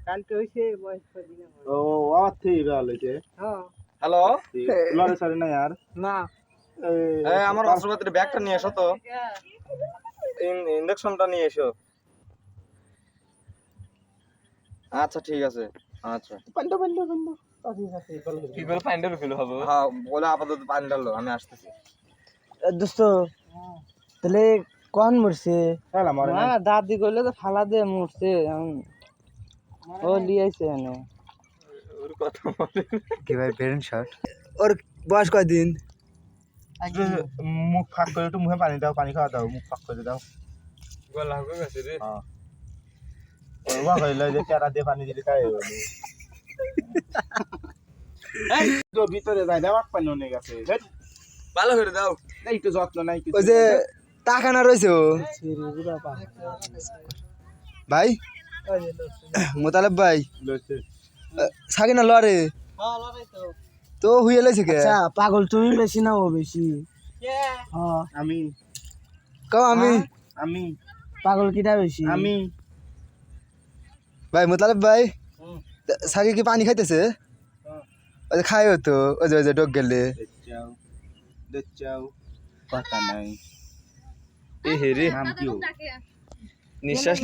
কালকে হইছে বয়স কদিন ও আওয়াজ থেকে বের হইছে হ্যাঁ হ্যালো লড়ে সরে না यार না এই আমার অস্ত্রপাতির ব্যাগটা নিয়ে এসো তো ইন্ডাকশনটা নিয়ে এসো আচ্ছা ঠিক আছে আচ্ছা পান্ডা কি করে ফাইন্ডার ফেল হবে হ্যাঁ বলে আপাতত পানি ঢালো আমি আসতেছি দোস্ত তাহলে কোন মরছে খেলা মরে না দাদি কইলে তো ফালা দিয়ে মরছে ও লিয়েছে এনে ওর কথা বলে কি ভাই প্যারেন্ট শট ওর বয়স কয়দিন মুখ ফাঁক করে একটু মুখে পানি দাও পানি খাওয়া দাও মুখ ফাঁক করে দাও গলা হয়ে গেছে রে হ্যাঁ ওবা কইলো যে চারা দিয়ে পানি দিলে তাই হবে এই তো ভিতরে যাই দেওয়াক পানি অনেক গেছে ভালো করে দাও এই তো যত্ন নাই কিছু ওই যে টাকা না রয়েছে ও ভাই মোতালেব ভাই লইছে সাকিনা লড়ে হ্যাঁ লড়াই তো তো হুইয়ে লাইছে কে আচ্ছা পাগল তুমি বেশি না ও বেশি হ্যাঁ আমি কও আমি পাগল কিটা বেশি আমি ভাই মোতালেব ভাই সাকি কি পানি খাইতেছে ওই যে খায় তো ওই যে ডোক গেলে দেখাও কথা নাই এ হে রে নাম কি নিঃশ্বাস